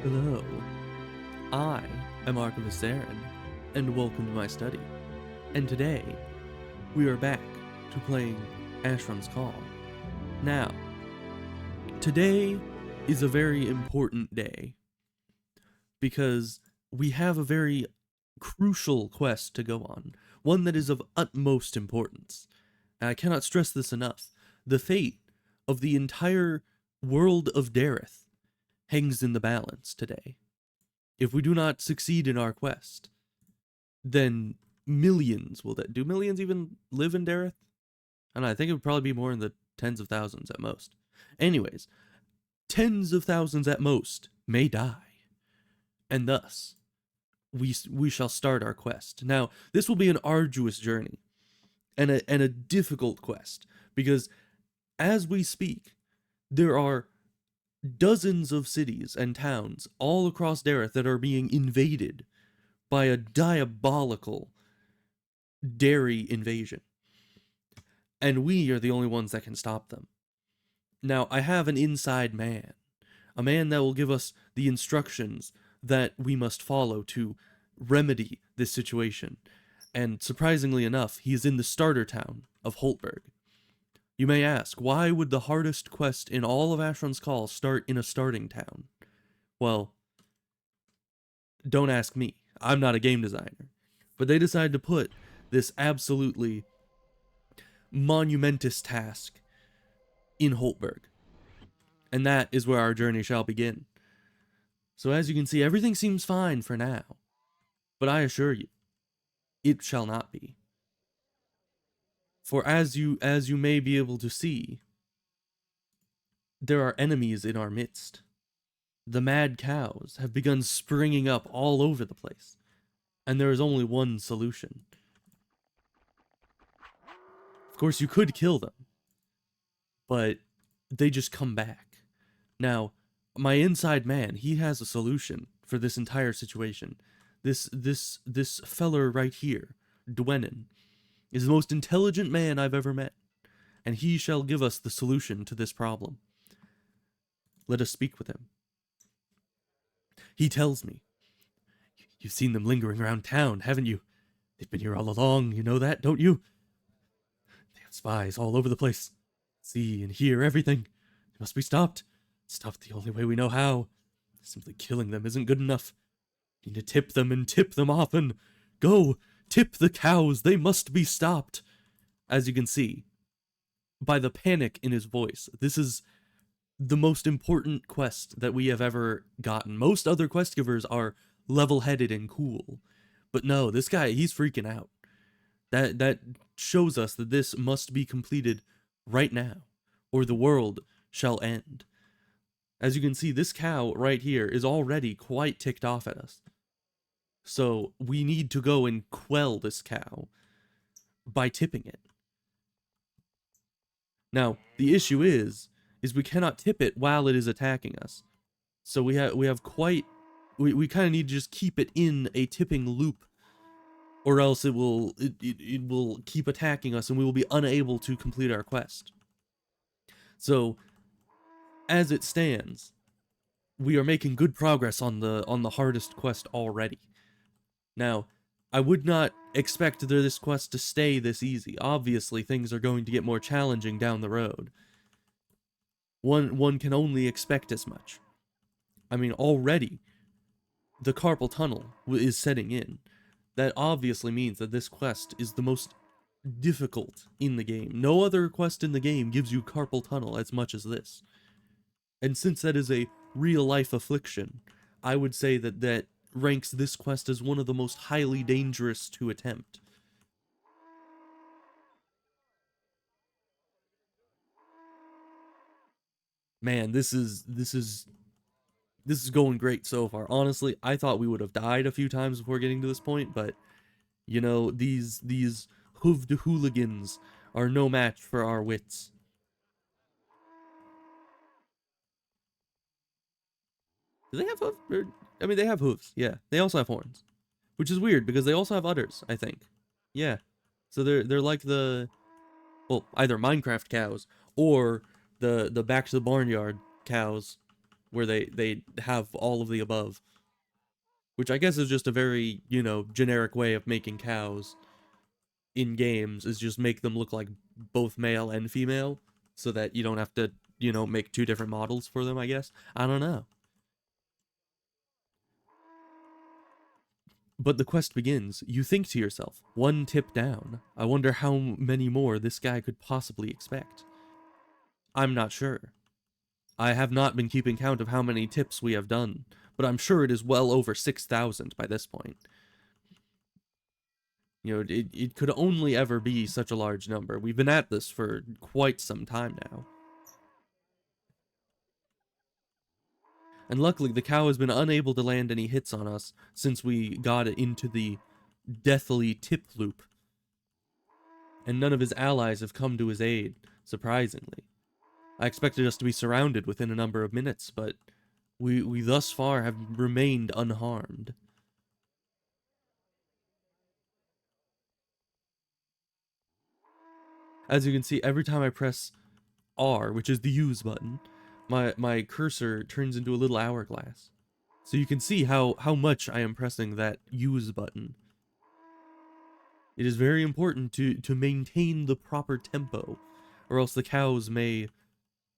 Hello, I am Asheron, and welcome to my study. And today, we are back to playing Asheron's Call. Now, today is a very important day, because we have a very crucial quest to go on, one that is of utmost importance. And I cannot stress this enough. The fate of the entire world of Dareth hangs in the balance today. If we do not succeed in our quest, then millions will do millions even live in Dareth? I don't know, I think it would probably be more in the tens of thousands at most. Anyways, tens of thousands at most may die. And thus, we shall start our quest. Now, this will be an arduous journey and a difficult quest, because as we speak, there are dozens of cities and towns all across Dareth that are being invaded by a diabolical dairy invasion. And we are the only ones that can stop them. Now, I have an inside man, a man that will give us the instructions that we must follow to remedy this situation. And surprisingly enough, he is in the starter town of Holtberg. You may ask, why would the hardest quest in all of Asheron's Call start in a starting town? Well, don't ask me. I'm not a game designer. But they decided to put this absolutely monumentous task in Holtberg. And that is where our journey shall begin. So as you can see, everything seems fine for now. But I assure you, it shall not be. For as you may be able to see, there are enemies in our midst. The mad cows have begun springing up all over the place, and there is only one solution. Of course, you could kill them, but they just come back. Now, my inside man, he has a solution for this entire situation. This feller right here, Dwenin, is the most intelligent man I've ever met, and he shall give us the solution to this problem. Let us speak with him. He tells me, "You've seen them lingering around town, haven't you? They've been here all along, you know that, don't you? They have spies all over the place. See and hear everything. They must be stopped. Stopped the only way we know how. Simply killing them isn't good enough. You need to tip them and tip them often. Go, tip the cows, they must be stopped." As you can see, by the panic in his voice, this is the most important quest that we have ever gotten. Most other quest givers are level-headed and cool. But no, this guy, he's freaking out. That shows us that this must be completed right now, or the world shall end. As you can see, this cow right here is already quite ticked off at us. So we need to go and quell this cow by tipping it. Now, the issue is we cannot tip it while it is attacking us. So we kind of need to just keep it in a tipping loop, or else it will keep attacking us and we will be unable to complete our quest. So as it stands, we are making good progress on the hardest quest already. Now, I would not expect this quest to stay this easy. Obviously, things are going to get more challenging down the road. One can only expect as much. I mean, already, the carpal tunnel is setting in. That obviously means that this quest is the most difficult in the game. No other quest in the game gives you carpal tunnel as much as this. And since that is a real-life affliction, I would say that ranks this quest as one of the most highly dangerous to attempt. Man, this is going great so far. Honestly, I thought we would have died a few times before getting to this point, but you know, these hooved hooligans are no match for our wits. Do they have hooves? I mean, they have hooves. Yeah, they also have horns, which is weird because they also have udders, I think. Yeah, so they're like well, either Minecraft cows or the back to the barnyard cows. where they have all of the above, which I guess is just a very, generic way of making cows in games, is just make them look like both male and female so that you don't have to, make two different models for them, I guess. I don't know. But the quest begins. You think to yourself, one tip down. I wonder how many more this guy could possibly expect. I'm not sure. I have not been keeping count of how many tips we have done, but I'm sure it is well over 6,000 by this point. It could only ever be such a large number. We've been at this for quite some time now. And luckily, the cow has been unable to land any hits on us since we got it into the deathly tip loop. And none of his allies have come to his aid, surprisingly. I expected us to be surrounded within a number of minutes, but we thus far have remained unharmed. As you can see, every time I press R, which is the use button, my cursor turns into a little hourglass. So you can see how much I am pressing that use button. It is very important to maintain the proper tempo, or else the cows may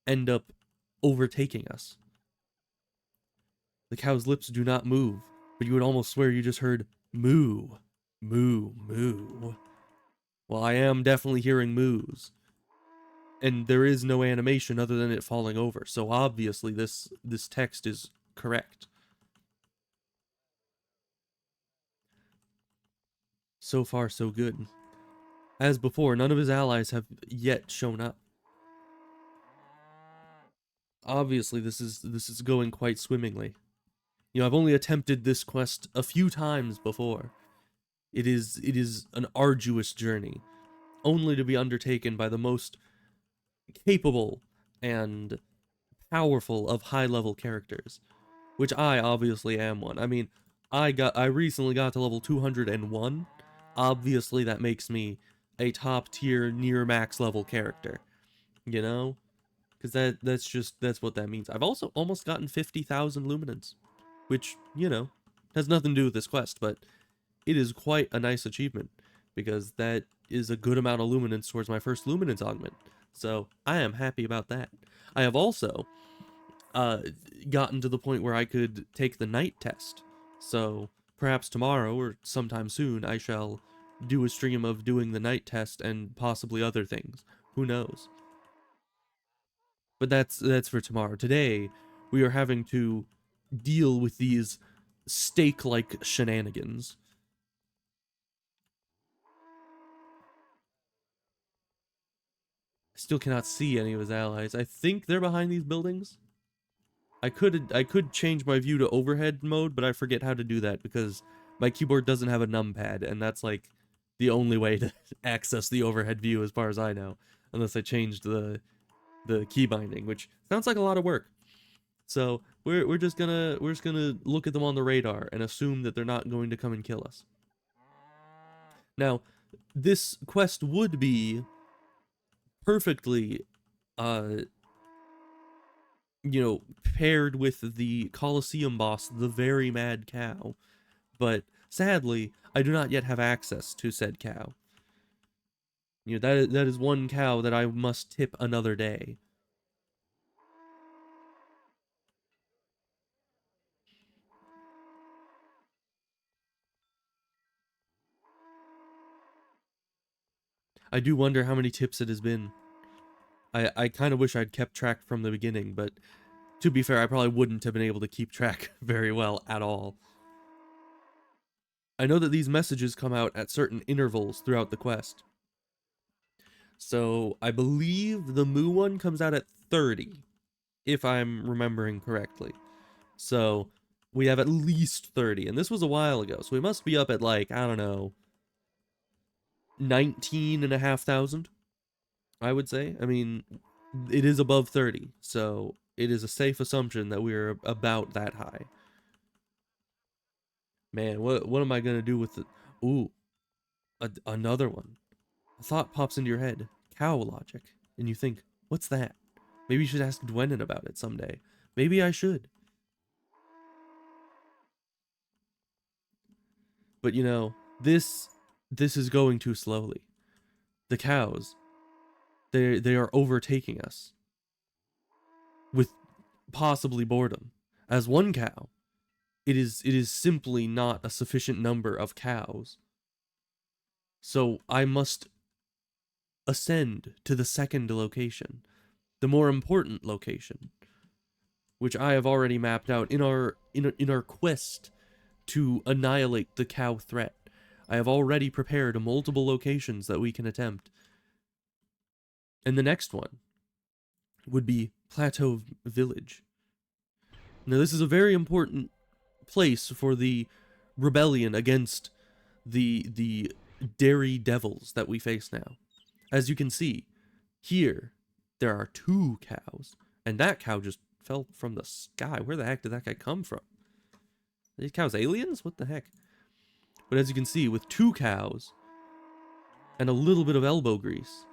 end up overtaking us. The cow's lips do not move, but you would almost swear you just heard moo, moo, moo. Well, I am definitely hearing moos. And there is no animation other than it falling over, so obviously this text is correct. So far, so good. As before, none of his allies have yet shown up. Obviously, this is going quite swimmingly. I've only attempted this quest a few times before. It is an arduous journey, only to be undertaken by the most capable and powerful of high-level characters, which I obviously am one. I mean, I recently got to level 201. Obviously, that makes me a top tier, near max level character. Because that's what that means. I've also almost gotten 50,000 luminance, which has nothing to do with this quest, but it is quite a nice achievement because that is a good amount of luminance towards my first luminance augment. So I am happy about that. I have also gotten to the point where I could take the night test. So perhaps tomorrow or sometime soon I shall do a stream of doing the night test and possibly other things. Who knows? But that's for tomorrow. Today we are having to deal with these steak-like shenanigans. I still cannot see any of his allies. I think they're behind these buildings. I could change my view to overhead mode, but I forget how to do that because my keyboard doesn't have a numpad, and that's like the only way to access the overhead view as far as I know, unless I changed the key binding, which sounds like a lot of work. So we're just gonna look at them on the radar and assume that they're not going to come and kill us. Now, this quest would be perfectly paired with the Colosseum boss, the Very Mad Cow, but sadly, I do not yet have access to said cow. That is one cow that I must tip another day. I do wonder how many tips it has been. I kind of wish I'd kept track from the beginning, but to be fair, I probably wouldn't have been able to keep track very well at all. I know that these messages come out at certain intervals throughout the quest. So I believe the Moo one comes out at 30, if I'm remembering correctly. So we have at least 30, and this was a while ago, so we must be up at like, I don't know, 19,500, I would say. I mean, it is above 30, so it is a safe assumption that we're about that high. Man, what am I gonna do with it? Ooh, another one. A thought pops into your head, cow logic, and you think, what's that? Maybe you should ask Dwenin about it someday. Maybe I should. But you know, this is going too slowly. The cows, they are overtaking us with possibly boredom. As one cow, it is simply not a sufficient number of cows. So I must ascend to the second location, the more important location, which I have already mapped out in our quest to annihilate the cow threat. I have already prepared multiple locations that we can attempt. And the next one would be Plateau Village. Now this is a very important place for the rebellion against the dairy devils that we face now. As you can see, here there are 2 cows, and that cow just fell from the sky. Where the heck did that guy come from? Are these cows aliens? What the heck? But as you can see, with 2 cows and a little bit of elbow grease,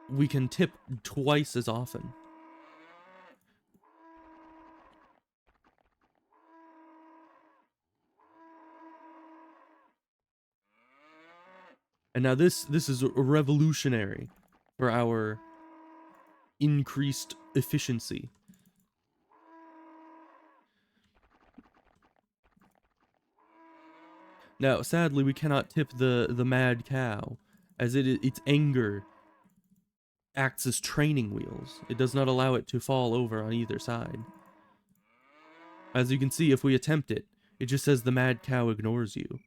we can tip twice as often. And now this is revolutionary for our increased efficiency. Now, sadly, we cannot tip the mad cow, as its anger acts as training wheels. It does not allow it to fall over on either side. As you can see, if we attempt it, it just says the mad cow ignores you,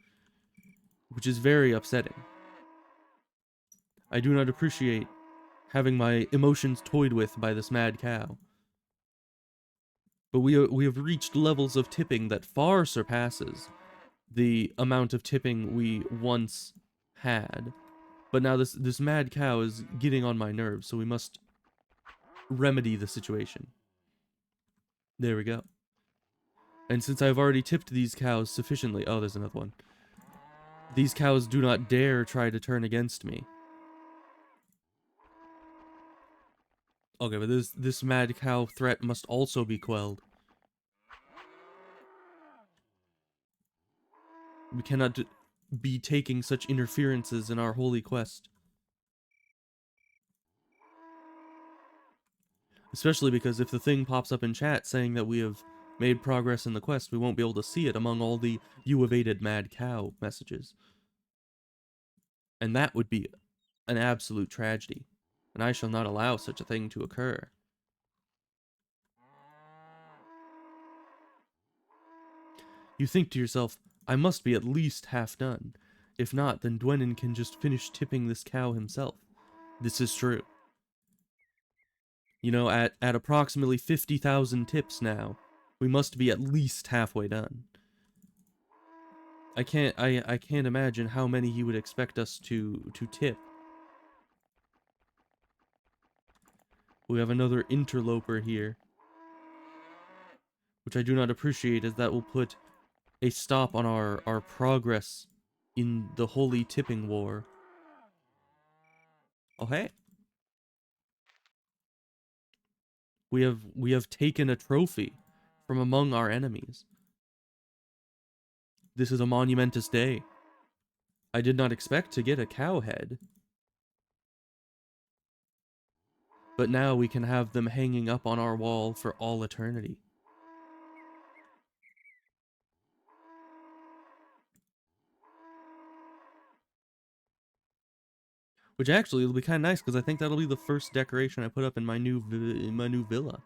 which is very upsetting. I do not appreciate having my emotions toyed with by this mad cow. But we have reached levels of tipping that far surpasses the amount of tipping we once had. But now this mad cow is getting on my nerves, so we must remedy the situation. There we go. And since I've already tipped these cows sufficiently... Oh, there's another one. These cows do not dare try to turn against me. Okay, but this mad cow threat must also be quelled. We cannot be taking such interferences in our holy quest. Especially because if the thing pops up in chat saying that we have made progress in the quest, we won't be able to see it among all the "you evaded mad cow" messages. And that would be an absolute tragedy, and I shall not allow such a thing to occur. You think to yourself, I must be at least half done. If not, then Dwenin can just finish tipping this cow himself. This is true. You know, at approximately 50,000 tips now, we must be at least halfway done. I can't imagine how many he would expect us to tip. We have another interloper here, which I do not appreciate, as that will put a stop on our progress in the holy tipping war. Oh hey. We have taken a trophy from among our enemies. This is a monumentous day. I did not expect to get a cow head. But now we can have them hanging up on our wall for all eternity. Which actually will be kind of nice, because I think that'll be the first decoration I put up in my new villa.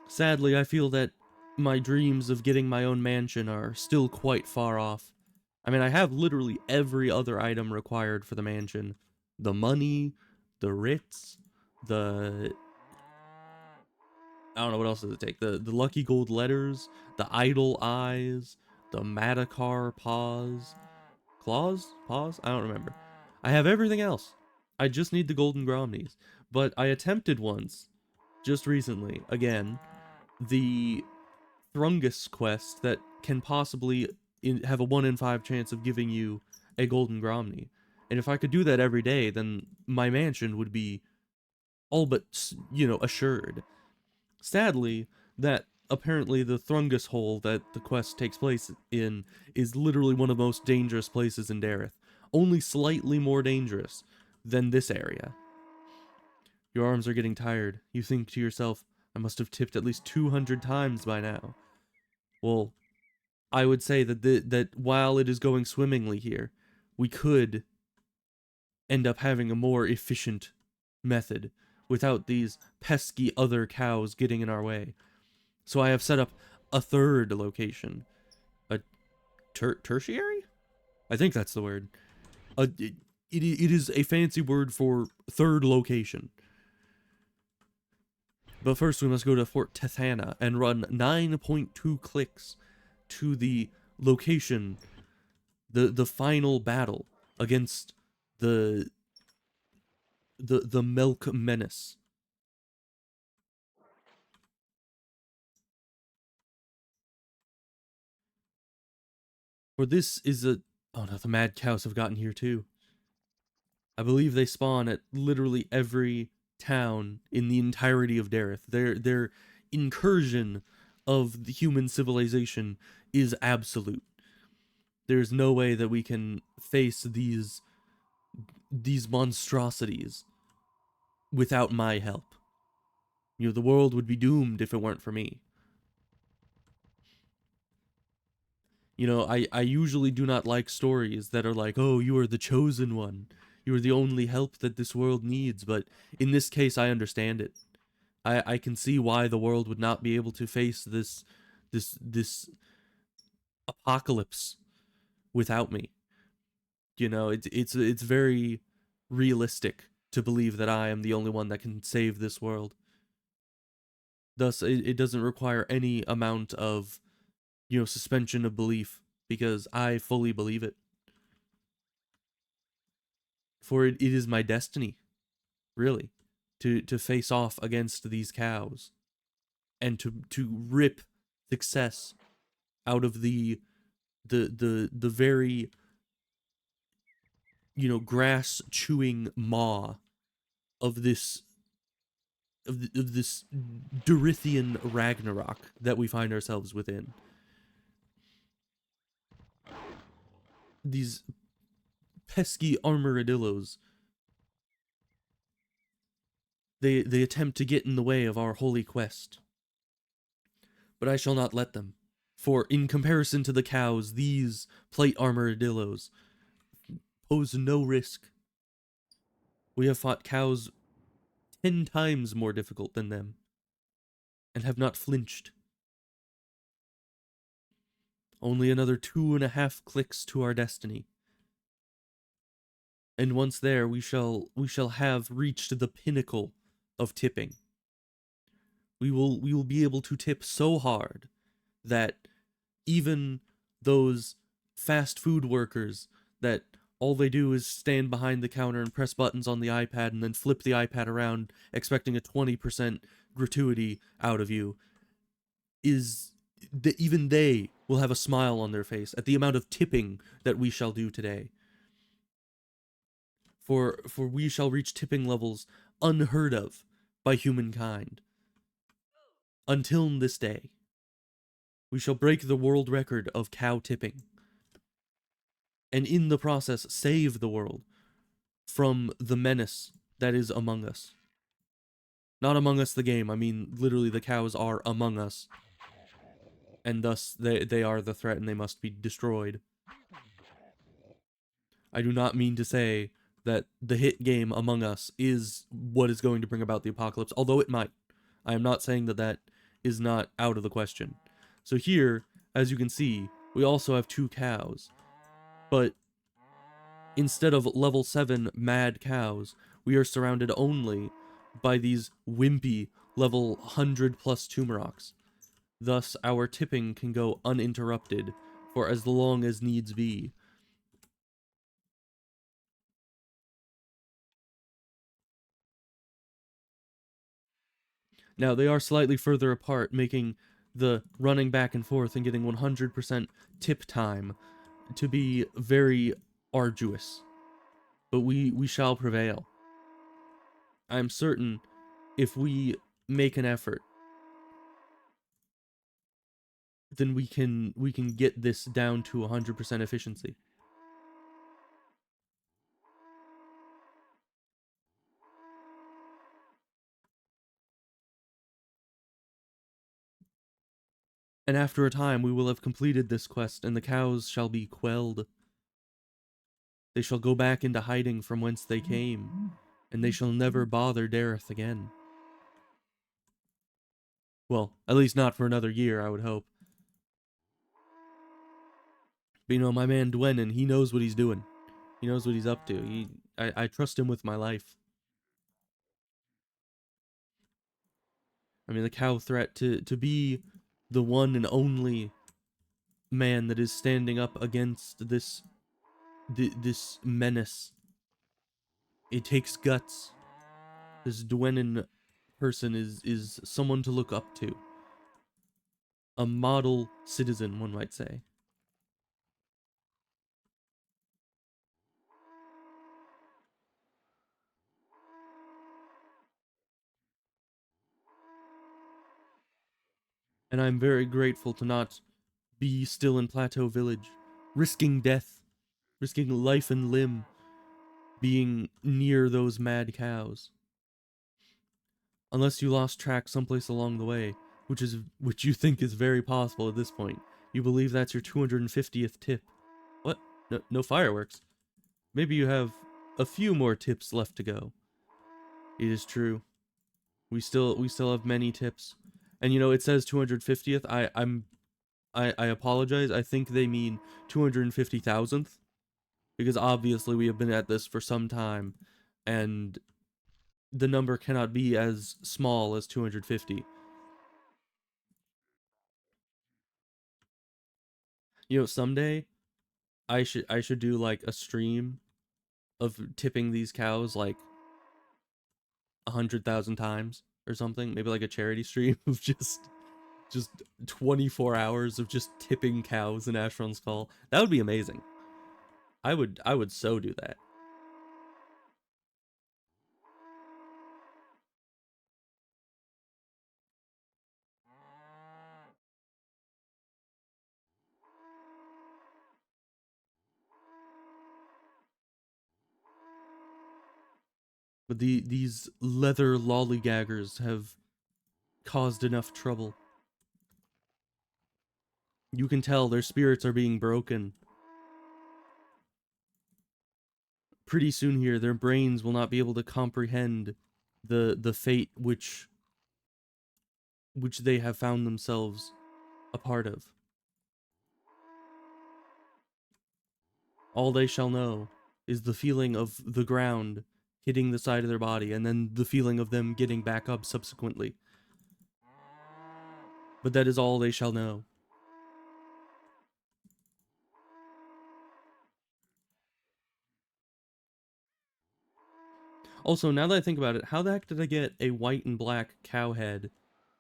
Sadly, I feel that my dreams of getting my own mansion are still quite far off. I mean, I have literally every other item required for the mansion. The money, the writs, the... I don't know, what else does it take? The lucky gold letters, the idle eyes, the Madakar paws. Claws? Paws? I don't remember. I have everything else. I just need the golden Gromnies. But I attempted once, just recently, again, the Thrungus quest that can possibly have a 1 in 5 chance of giving you a golden Gromny. And if I could do that every day, then my mansion would be all but, assured. Sadly, that apparently the Thrungus hole that the quest takes place in is literally one of the most dangerous places in Dareth. Only slightly more dangerous than this area. Your arms are getting tired. You think to yourself, I must have tipped at least 200 times by now. Well, I would say that while it is going swimmingly here, we could end up having a more efficient method without these pesky other cows getting in our way. So I have set up a third location. A tertiary? I think that's the word. It is a fancy word for third location. But first we must go to Fort Tethana and run 9.2 clicks to the location, the final battle against the Milk Menace. For this is a... Oh no, the mad cows have gotten here too. I believe they spawn at literally every town in the entirety of Dareth. Their incursion of the human civilization is absolute. There's no way that we can face these monstrosities without my help. The world would be doomed if it weren't for me. I usually do not like stories that are like, oh, you are the chosen one. You are the only help that this world needs. But in this case, I understand it. I can see why the world would not be able to face this apocalypse without me. It's very realistic to believe that I am the only one that can save this world. Thus, it doesn't require any amount of, suspension of belief, because I fully believe it. For it is my destiny, really, to face off against these cows, and to rip success out of the very, grass chewing maw of this of this Dorithian Ragnarok that we find ourselves within. These pesky armoradillos, they attempt to get in the way of our holy quest. But I shall not let them, for in comparison to the cows, these plate armoradillos pose no risk. We have fought cows 10 times more difficult than them, and have not flinched. Only another 2.5 clicks to our destiny. And once there, we shall have reached the pinnacle of tipping. We will be able to tip so hard that even those fast food workers that all they do is stand behind the counter and press buttons on the iPad and then flip the iPad around expecting a 20% gratuity out of you, is that even they will have a smile on their face at the amount of tipping that we shall do today. For we shall reach tipping levels unheard of by humankind. Until this day, we shall break the world record of cow tipping, and in the process save the world from the menace that is among us. Not Among Us the game, I mean literally the cows are among us, and thus they are the threat and they must be destroyed. I do not mean to say that the hit game Among Us is what is going to bring about the apocalypse, although it might. I am not saying that is not out of the question. So here, as you can see, we also have 2 cows. But instead of level 7 mad cows, we are surrounded only by these wimpy level 100 plus Tumoroks. Thus, our tipping can go uninterrupted for as long as needs be. Now, they are slightly further apart, making the running back and forth and getting 100% tip time to be very arduous. But we shall prevail. I am certain if we make an effort, then we can get this down to 100% efficiency. And after a time we will have completed this quest, and the cows shall be quelled. They shall go back into hiding from whence they came, and they shall never bother Dareth again. Well, at least not for another year, I would hope. But my man Dwenin, he knows what he's doing. He knows what he's up to. I trust him with my life. I mean, the cow threat to be the one and only man that is standing up against this menace. It takes guts. This Dwenin person is someone to look up to. A model citizen, one might say. And I'm very grateful to not be still in Plateau Village, risking death, risking life and limb, being near those mad cows. Unless you lost track someplace along the way, which you think is very possible at this point. You believe that's your 250th tip. What? No fireworks. Maybe you have a few more tips left to go. It is true. We still have many tips. And it says 250th. I apologize. I think they mean 250,000th, because obviously we have been at this for some time, and the number cannot be as small as 250. Someday I should do like a stream of tipping these cows like 100,000 times or something. Maybe like a charity stream of just 24 hours of just tipping cows in Asheron's Call. That would be amazing. I would so do that. But these leather lollygaggers have caused enough trouble. You can tell their spirits are being broken. Pretty soon here, their brains will not be able to comprehend the fate which they have found themselves a part of. All they shall know is the feeling of the ground hitting the side of their body, and then the feeling of them getting back up subsequently. But that is all they shall know. Also, now that I think about it, how the heck did I get a white and black cow head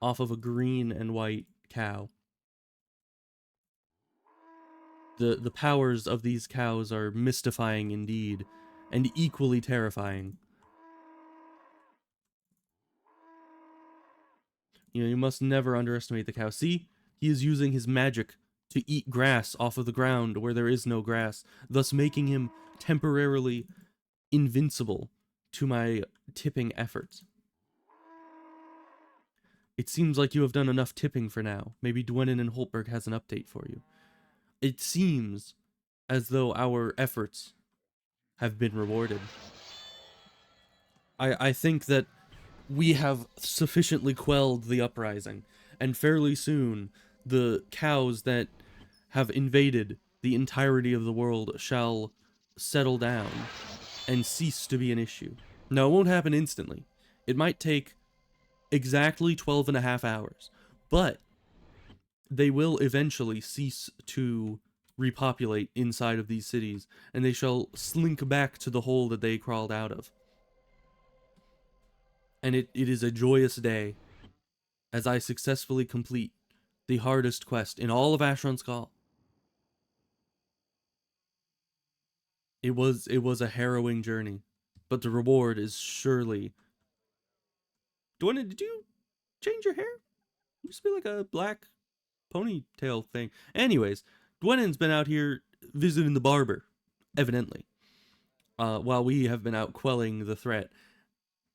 off of a green and white cow? The powers of these cows are mystifying indeed, and equally terrifying. You must never underestimate the cow. See, he is using his magic to eat grass off of the ground where there is no grass, thus making him temporarily invincible to my tipping efforts. It seems like you have done enough tipping for now. Maybe Dwenin and Holtberg has an update for you. It seems as though our efforts have been rewarded. I think that we have sufficiently quelled the uprising, and fairly soon the cows that have invaded the entirety of the world shall settle down and cease to be an issue. Now, it won't happen instantly. It might take exactly 12 and a half hours, but they will eventually cease to repopulate inside of these cities, and they shall slink back to the hole that they crawled out of. And it is a joyous day as I successfully complete the hardest quest in all of Asheron's Call. It was a harrowing journey, but the reward is surely Dwayne, did you change your hair? It used to be like a black ponytail thing. Anyways, Dwennon's been out here visiting the barber, evidently, while we have been out quelling the threat.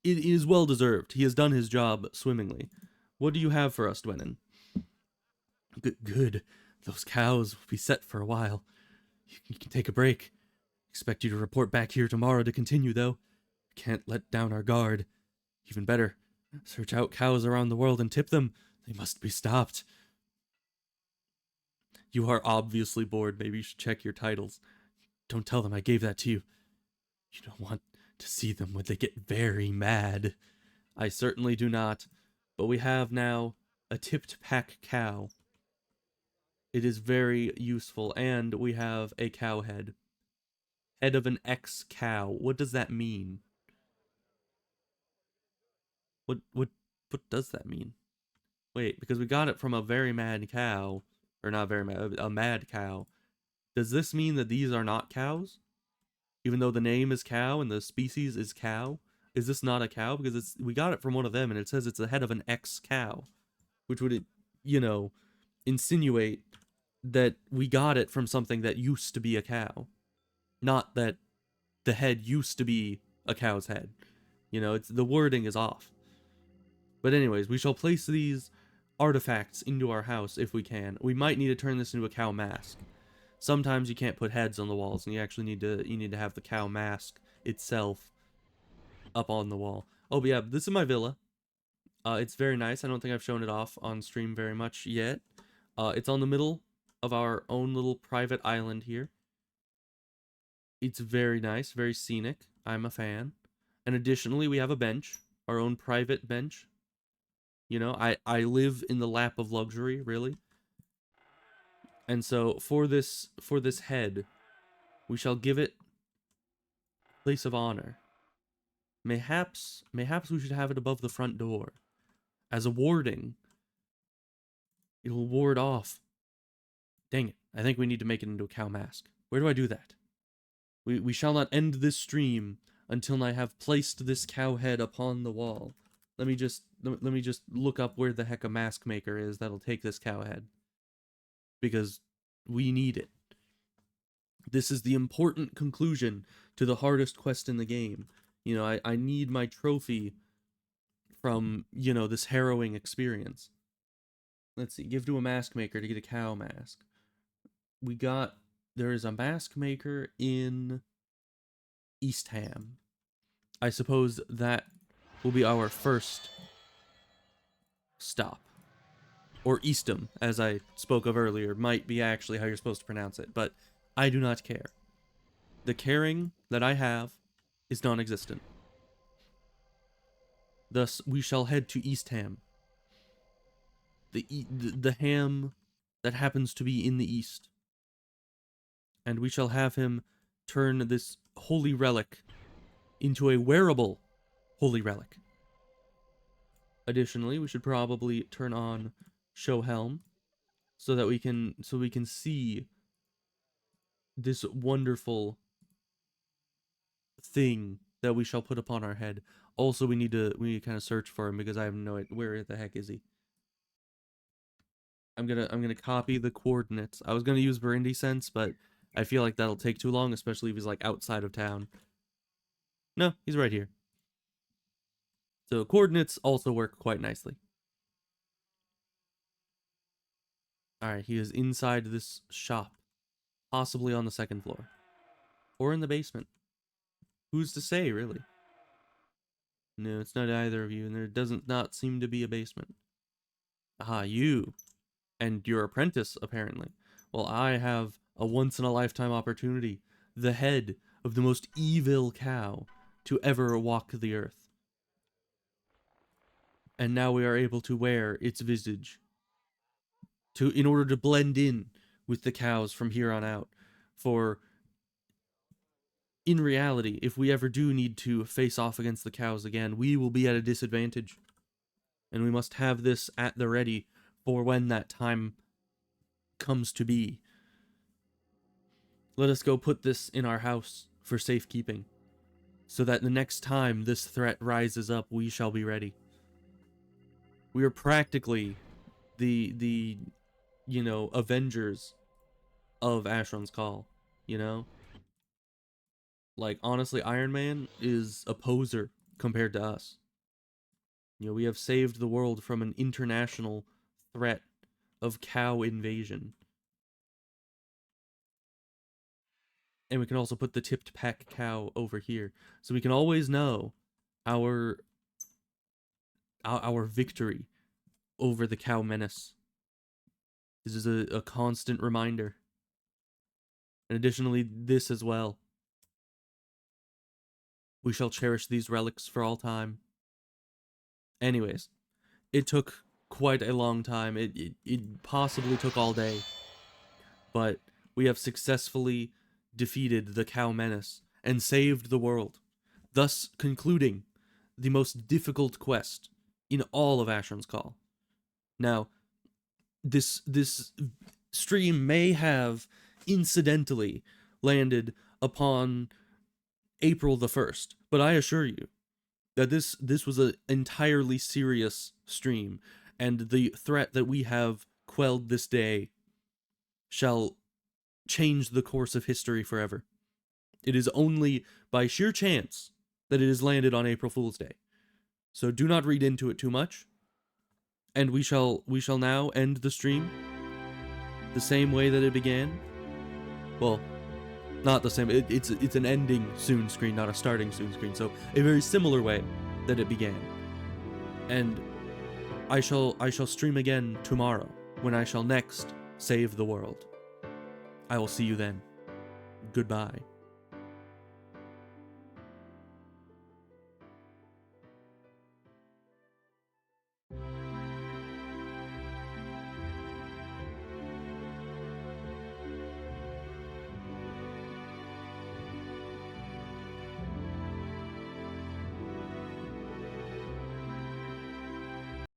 It is well deserved. He has done his job swimmingly. What do you have for us, Dwennon? Good. Those cows will be set for a while. You can take a break. Expect you to report back here tomorrow to continue, though. Can't let down our guard. Even better, search out cows around the world and tip them. They must be stopped. You are obviously bored. Maybe you should check your titles. Don't tell them I gave that to you. You don't want to see them when they get very mad. I certainly do not. But we have now a tipped pack cow. It is very useful, and we have a cow head. Head of an ex-cow. What does that mean? What does that mean? Wait, because we got it from a very mad cow, or not very mad, a mad cow. Does this mean that these are not cows? Even though the name is cow and the species is cow? Is this not a cow? Because we got it from one of them and it says it's the head of an ex-cow, which would, insinuate that we got it from something that used to be a cow. Not that the head used to be a cow's head. It's the wording is off. But anyways, we shall place these artifacts into our house if we can. We might need to turn this into a cow mask. Sometimes you can't put heads on the walls, and you actually need to have the cow mask itself up on the wall. Oh, but yeah, this is my villa. It's very nice. I don't think I've shown it off on stream very much yet. It's on the middle of our own little private island here. It's very nice, very scenic. I'm a fan. And additionally, we have a bench, our own private bench. I live in the lap of luxury, really. And so for this head, we shall give it place of honor. Mayhaps we should have it above the front door. As a warding. It will ward off. Dang it. I think we need to make it into a cow mask. Where do I do that? We shall not end this stream until I have placed this cow head upon the wall. Let me just look up where the heck a mask maker is that'll take this cow head. Because we need it. This is the important conclusion to the hardest quest in the game. I need my trophy from, this harrowing experience. Let's see, give to a mask maker to get a cow mask. There is a mask maker in Eastham. I suppose that will be our first stop. Or Eastham, as I spoke of earlier, might be actually how you're supposed to pronounce it, but I do not care. The caring that I have is non-existent. Thus, we shall head to Eastham. The ham that happens to be in the east. And we shall have him turn this holy relic into a wearable holy relic. Additionally, we should probably turn on show helm so that we can see this wonderful thing that we shall put upon our head. Also, we need to kind of search for him because I have no idea where the heck is he. I'm gonna copy the coordinates. I was gonna use Burundi sense, but I feel like that'll take too long, especially if he's like outside of town. No, he's right here. So coordinates also work quite nicely. Alright, he is inside this shop. Possibly on the second floor. Or in the basement. Who's to say, really? No, it's not either of you, and there doesn't not seem to be a basement. Aha, you. And your apprentice, apparently. Well, I have a once-in-a-lifetime opportunity. The head of the most evil cow to ever walk the earth. And now we are able to wear its visage. In order to blend in with the cows from here on out. For in reality, if we ever do need to face off against the cows again, we will be at a disadvantage. And we must have this at the ready for when that time comes to be. Let us go put this in our house for safekeeping, so that the next time this threat rises up, we shall be ready. We are practically the you know, Avengers of Asheron's Call, you know? Like, honestly, Iron Man is a poser compared to us. You know, we have saved the world from an international threat of cow invasion. And we can also put the tipped pack cow over here. So we can always know our our victory over the cow menace. This is a constant reminder. And additionally, this as well. We shall cherish these relics for all time. Anyways, it took quite a long time. It possibly took all day. But we have successfully defeated the cow menace and saved the world, thus concluding the most difficult quest in all of Asheron's Call. Now, this stream may have incidentally landed upon April the 1st, but I assure you that this was an entirely serious stream, and the threat that we have quelled this day shall change the course of history forever. It is only by sheer chance that it has landed on April Fool's Day. So do not read into it too much. And we shall now end the stream the same way that it began. Well, not the same. It's an ending soon screen, not a starting soon screen. So a very similar way that it began. And I shall stream again tomorrow when I shall next save the world. I will see you then. Goodbye.